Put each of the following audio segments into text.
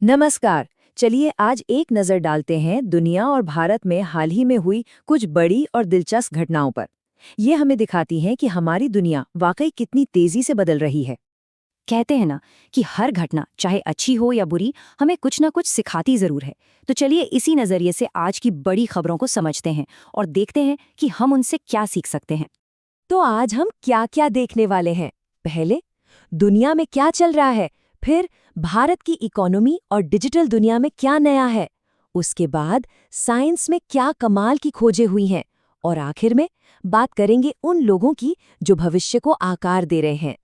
नमस्कार। चलिए आज एक नज़र डालते हैं दुनिया और भारत में हाल ही में हुई कुछ बड़ी और दिलचस्प घटनाओं पर। ये हमें दिखाती हैं कि हमारी दुनिया वाकई कितनी तेजी से बदल रही है। कहते हैं ना कि हर घटना चाहे अच्छी हो या बुरी हमें कुछ ना कुछ सिखाती जरूर है। तो चलिए इसी नजरिए से आज की बड़ी खबरों को समझते हैं और देखते हैं कि हम उनसे क्या सीख सकते हैं। तो आज हम क्या-क्या देखने वाले हैं? पहले दुनिया में क्या चल रहा है, फिर भारत की इकोनॉमी और डिजिटल दुनिया में क्या नया है, उसके बाद साइंस में क्या कमाल की खोजें हुई हैं और आखिर में बात करेंगे उन लोगों की जो भविष्य को आकार दे रहे हैं।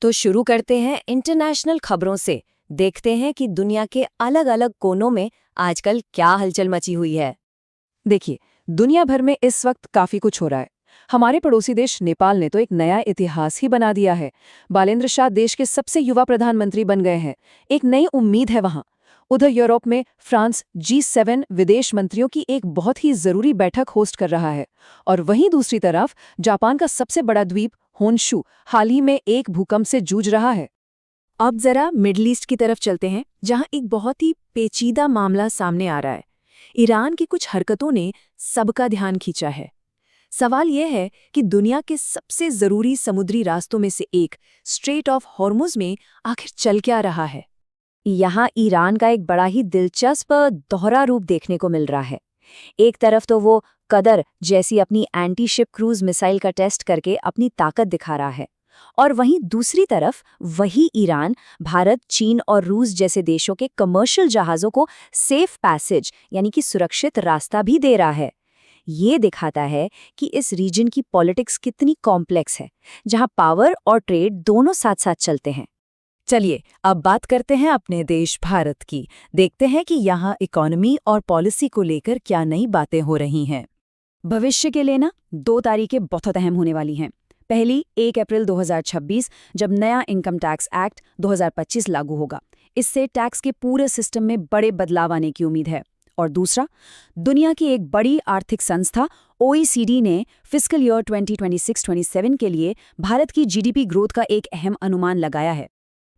तो शुरू करते हैं इंटरनेशनल खबरों से। देखते हैं कि दुनिया के अलग-अलग कोनों में आजकल क्या हलचल मची हुई है। देखिए, दुनिया भर में इस वक्त काफी कुछ हो रहा है। हमारे पड़ोसी देश नेपाल ने तो एक नया इतिहास ही बना दिया है। बालेंद्र शाह देश के सबसे युवा प्रधानमंत्री बन गए हैं। एक नई उम्मीद है वहां। उधर यूरोप में फ्रांस G7 विदेश मंत्रियों की एक बहुत ही जरूरी बैठक होस्ट कर रहा है। और वहीं दूसरी तरफ जापान का सबसे बड़ा द्वीप होन्शु हाल ही में एक भूकंप से जूझ रहा है। अब जरा मिडल ईस्ट की तरफ चलते हैं, जहां एक बहुत ही पेचीदा मामला सामने आ रहा है। ईरान की कुछ हरकतों ने सबका ध्यान खींचा है। सवाल यह है कि दुनिया के सबसे जरूरी समुद्री रास्तों में से एक स्ट्रेट ऑफ हॉर्मुज में आखिर चल क्या रहा है। यहाँ ईरान का एक बड़ा ही दिलचस्प दोहरा रूप देखने को मिल रहा है। एक तरफ तो वो कदर जैसी अपनी एंटी शिप क्रूज मिसाइल का टेस्ट करके अपनी ताकत दिखा रहा है, और वहीं दूसरी तरफ वही ईरान भारत, चीन और रूस जैसे देशों के कमर्शियल जहाज़ों को सेफ पैसेज यानी कि सुरक्षित रास्ता भी दे रहा है। ये दिखाता है कि इस रीजन की पॉलिटिक्स कितनी कॉम्प्लेक्स है, जहां पावर और ट्रेड दोनों साथ साथ चलते हैं। चलिए अब बात करते हैं अपने देश भारत की। देखते हैं कि यहाँ इकोनॉमी और पॉलिसी को लेकर क्या नई बातें हो रही हैं। भविष्य के लिए ना 2 तारीखें बहुत अहम होने वाली हैं। पहली 1 अप्रैल 2026, जब नया इनकम टैक्स एक्ट 2025 लागू होगा। इससे टैक्स के पूरे सिस्टम में बड़े बदलाव आने की उम्मीद है। और दूसरा, दुनिया की एक बड़ी आर्थिक संस्था OECD ने फिस्कल ईयर 2026-27 के लिए भारत की जीडीपी ग्रोथ का एक अहम अनुमान लगाया है।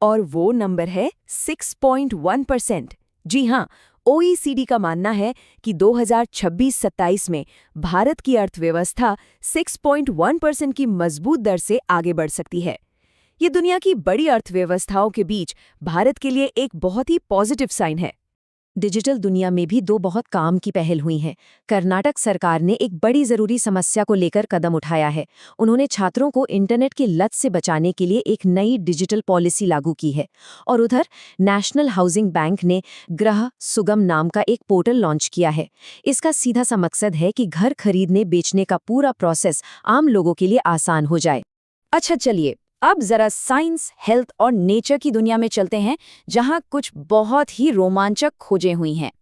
और वो नंबर है 6.1%। जी हाँ, OECD का मानना है कि 2026-27 में भारत की अर्थव्यवस्था 6.1% की मजबूत दर से आगे बढ़ सकती है। ये दुनिया की बड़ी अर्थव्यवस्थाओं के बीच भारत के लिए एक बहुत ही पॉजिटिव साइन है। डिजिटल दुनिया में भी 2 बहुत काम की पहल हुई हैं। कर्नाटक सरकार ने एक बड़ी ज़रूरी समस्या को लेकर कदम उठाया है। उन्होंने छात्रों को इंटरनेट की लत से बचाने के लिए एक नई डिजिटल पॉलिसी लागू की है। और उधर नेशनल हाउसिंग बैंक ने गृह सुगम नाम का एक पोर्टल लॉन्च किया है। इसका सीधा सा मकसद है कि घर खरीदने बेचने का पूरा प्रोसेस आम लोगों के लिए आसान हो जाए। अच्छा चलिए, अब जरा साइंस, हेल्थ और नेचर की दुनिया में चलते हैं, जहां कुछ बहुत ही रोमांचक खोजें हुई हैं।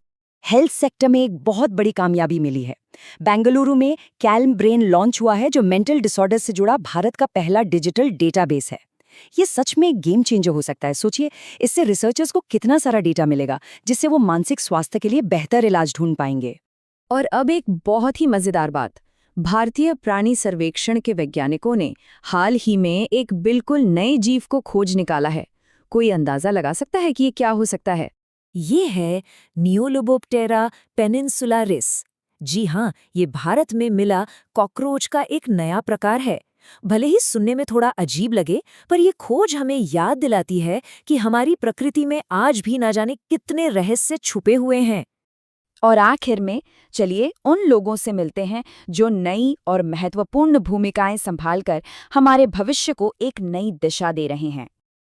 हेल्थ सेक्टर में एक बहुत बड़ी कामयाबी मिली है। बेंगलुरु में कैल्म ब्रेन लॉन्च हुआ है, जो मेंटल डिसऑर्डर से जुड़ा भारत का पहला डिजिटल डेटाबेस है। ये सच में गेम चेंजर हो सकता है। सोचिए, इससे रिसर्चर्स को कितना सारा डेटा मिलेगा, जिससे वो मानसिक स्वास्थ्य के लिए बेहतर इलाज ढूंढ पाएंगे। और अब एक बहुत ही मजेदार बात, भारतीय प्राणी सर्वेक्षण के वैज्ञानिकों ने हाल ही में एक बिल्कुल नए जीव को खोज निकाला है। कोई अंदाजा लगा सकता है कि ये क्या हो सकता है? ये है नियोलोबोप्टेरा पेनिनसुलारिस। जी हाँ, ये भारत में मिला कॉकरोच का एक नया प्रकार है। भले ही सुनने में थोड़ा अजीब लगे, पर ये खोज हमें याद दिलाती है कि हमारी प्रकृति में आज भी ना जाने कितने रहस्य छुपे हुए हैं। और आखिर में चलिए उन लोगों से मिलते हैं जो नई और महत्वपूर्ण भूमिकाएं संभालकर हमारे भविष्य को एक नई दिशा दे रहे हैं।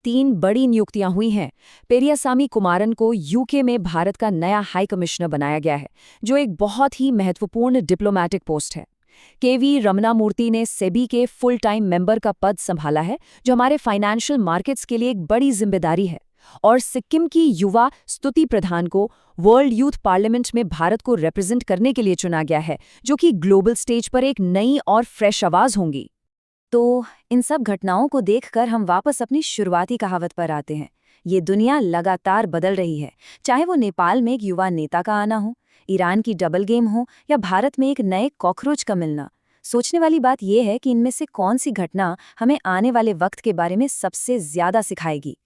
3 बड़ी नियुक्तियां हुई हैं। पेरियासामी कुमारन को यूके में भारत का नया हाई कमिश्नर बनाया गया है, जो एक बहुत ही महत्वपूर्ण डिप्लोमैटिक पोस्ट है। केवी रमना मूर्ति ने सेबी के फुल टाइम मेंबर का पद संभाला है, जो हमारे फाइनेंशियल मार्केट्स के लिए एक बड़ी जिम्मेदारी है। और सिक्किम की युवा स्तुति प्रधान को वर्ल्ड यूथ पार्लियामेंट में भारत को रिप्रेजेंट करने के लिए चुना गया है, जो कि ग्लोबल स्टेज पर एक नई और फ्रेश आवाज होंगी। तो इन सब घटनाओं को देखकर हम वापस अपनी शुरुआती कहावत पर आते हैं। ये दुनिया लगातार बदल रही है, चाहे वो नेपाल में एक युवा नेता का आना हो, ईरान की डबल गेम हो, या भारत में एक नए कॉकरोच का मिलना। सोचने वाली बात यह है कि इनमें से कौन सी घटना हमें आने वाले वक्त के बारे में सबसे ज्यादा सिखाएगी।